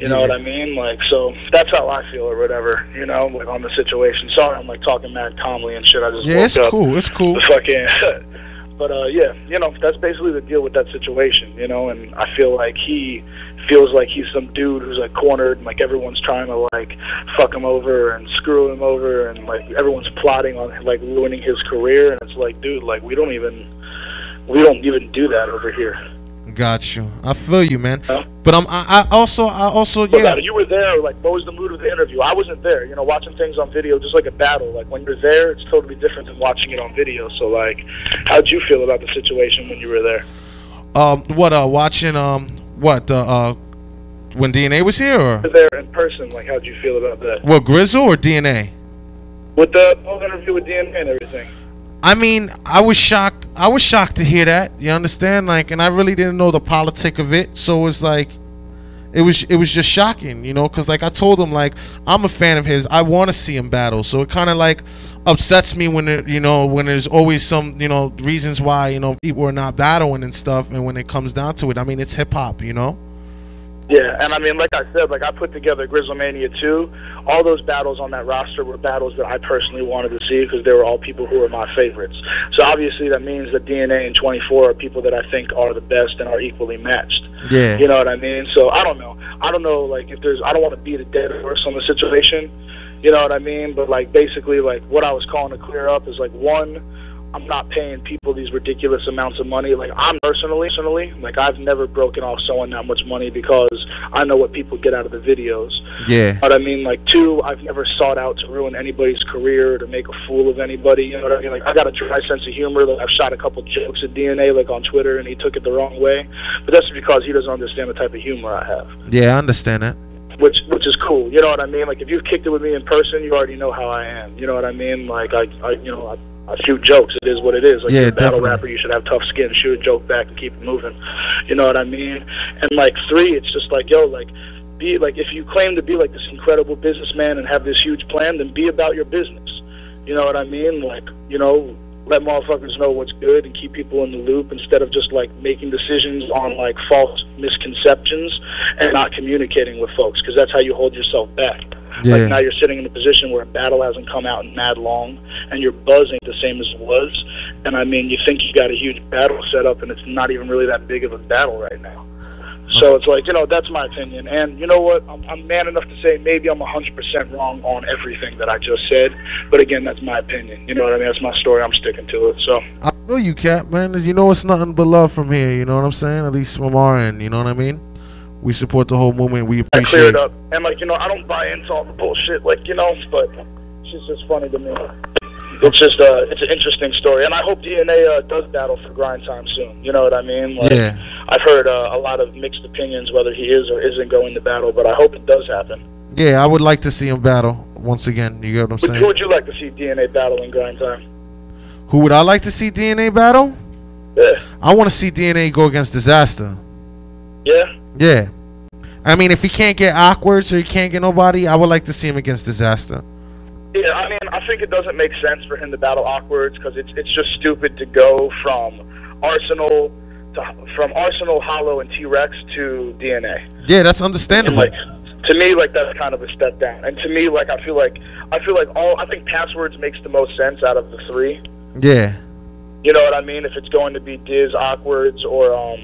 You know what I mean? Like, so that's how I feel or whatever, you know, like on the situation. Sorry, I'm like talking mad calmly and shit. I just woke it's up. cool. It's cool. Fucking, but yeah, you know, that's basically the deal with that situation, you know. And I feel like he feels like he's some dude who's like cornered, and like everyone's trying to like fuck him over and screw him over, and like everyone's plotting on like ruining his career. And it's like, dude, like we don't even do that over here. Got you. I feel you, man. Huh? But I also, yeah. You were there. Like, what was the mood of the interview? I wasn't there. You know, watching things on video, just like a battle. Like, when you're there, it's totally different than watching it on video. So, like, how'd you feel about the situation when you were there? Watching when DNA was here, or there in person? Like, how'd you feel about that? What, Grizzle or DNA? With the whole interview with DNA and everything. I mean, I was shocked. I was shocked to hear that. You understand? Like, and I really didn't know the politic of it. So it's like, it was just shocking, you know? Because like I told him, like I'm a fan of his. I want to see him battle. So it kind of like upsets me when when there's always some reasons why people are not battling and stuff. And when it comes down to it, I mean, it's hip hop, you know. Yeah, and I mean, like I said, like I put together Grizzlemania 2. All those battles on that roster were battles that I personally wanted to see because they were all people who were my favorites. So obviously that means that DNA and 24 are people that I think are the best and are equally matched. Yeah. You know what I mean? So I don't know. Like if there's, I don't want to beat a dead horse on the situation. You know what I mean? But like basically like what I was calling to clear up is like, one, I'm not paying people these ridiculous amounts of money. Like I'm personally, like I've never broken off someone that much money because I know what people get out of the videos. Yeah. But I mean, like, two, I've never sought out to ruin anybody's career or to make a fool of anybody. You know what I mean? Like I got a dry sense of humor. Like I've shot a couple jokes at DNA like on Twitter and he took it the wrong way. But that's because he doesn't understand the type of humor I have. Yeah, I understand that. Which is cool. You know what I mean? Like if you've kicked it with me in person, you already know how I am. You know what I mean? Like I shoot jokes. It is what it is. Like you're a battle rapper, you should have tough skin, shoot a joke back and keep it moving. You know what I mean? And like three, it's just like, yo, like be like, if you claim to be like this incredible businessman and have this huge plan, then be about your business. You know what I mean? Like, let motherfuckers know what's good and keep people in the loop instead of just like making decisions on like false misconceptions and not communicating with folks, because that's how you hold yourself back. Yeah. Like now you're sitting in a position where a battle hasn't come out in mad long and your buzz ain't the same as it was. And I mean, you think you got a huge battle set up and it's not even really that big of a battle right now. So it's like, that's my opinion. And you know what? I'm man enough to say maybe I'm 100% wrong on everything that I just said. But again, that's my opinion. You know what I mean? That's my story. I'm sticking to it. So I feel you, Cap, man. It's nothing but love from here. You know what I'm saying? At least from our end. You know what I mean? We support the whole movement. We appreciate I cleared up. And like, I don't buy into all the bullshit, like, but it's just funny to me. It's just it's an interesting story, and I hope DNA does battle for Grind Time soon. You know what I mean? Like, yeah. I've heard a lot of mixed opinions whether he is or isn't going to battle, but I hope it does happen. Yeah, I would like to see him battle once again. You get what I'm saying? Who would you like to see DNA battle in Grind Time? Who would I like to see DNA battle? Yeah. I want to see DNA go against Disaster. Yeah? Yeah. I mean, if he can't get Awkwards or he can't get nobody, I would like to see him against Disaster. Yeah, I mean, I think it doesn't make sense for him to battle Awkwards because it's just stupid to go from Arsenal, Hollow, and T-Rex to DNA. Yeah, that's understandable. And, like, to me, like, that's kind of a step down. And to me, like, I think Passwords makes the most sense out of the three. Yeah. You know what I mean? If it's going to be Diz, Awkwards, or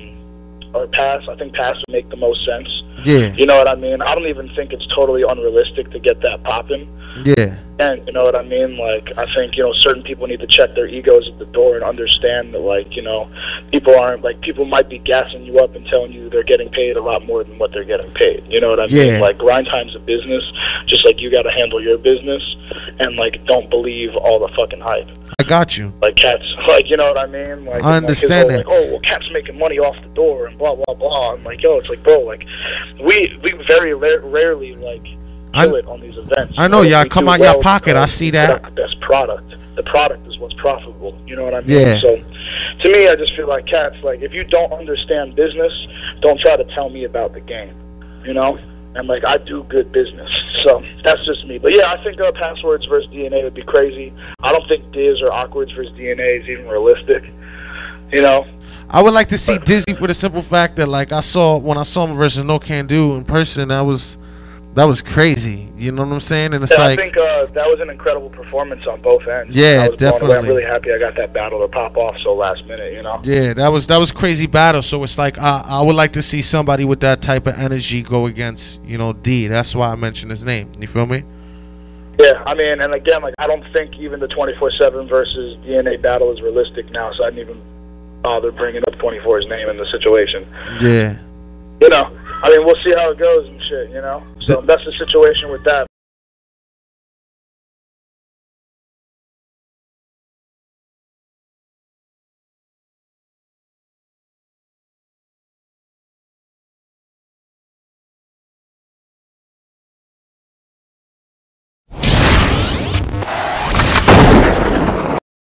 Pass, I think Pass would make the most sense. Yeah. You know what I mean? I don't even think it's totally unrealistic to get that popping. Yeah. And you know what I mean? Like, I think, certain people need to check their egos at the door and understand that, like, people might be gassing you up and telling you they're getting paid a lot more than what they're getting paid. You know what I mean? Yeah. Like, Grind Time's a business, just like you got to handle your business, and, like, don't believe all the fuking hype. I got you. Like, Cat's, like, you know what I mean? Like, I understand that. Like, oh, well, Cat's making money off the door and blah, blah, blah. I'm like, yo, it's like, bro, like, we very rarely, like, kill it on these events. I know, y'all come out your pocket. I see that. The best product. The product is what's profitable. You know what I mean? Yeah. So, to me, I just feel like Cat's, like, if you don't understand business, don't try to tell me about the game. You know? And, like, I do good business. So, that's just me. But, yeah, I think Passwords versus DNA would be crazy. I don't think Diz or Awkwards versus DNA is even realistic. You know? I would like to see Dizzy for the simple fact that, like, when I saw him versus No Can Do in person, that was crazy. You know what I'm saying? And it's I like, think that was an incredible performance on both ends. Yeah, I was definitely. blown away. I'm really happy I got that battle to pop off so last minute. You know? Yeah, that was crazy battle. So it's like I would like to see somebody with that type of energy go against, you know, D. That's why I mentioned his name. You feel me? Yeah, I mean, and again, like, I don't think even the 24/7 versus DNA battle is realistic now. So I didn't even bother bringing up 24's name in the situation. Yeah. You know, I mean, we'll see how it goes and shit. You know, so that's the situation with that.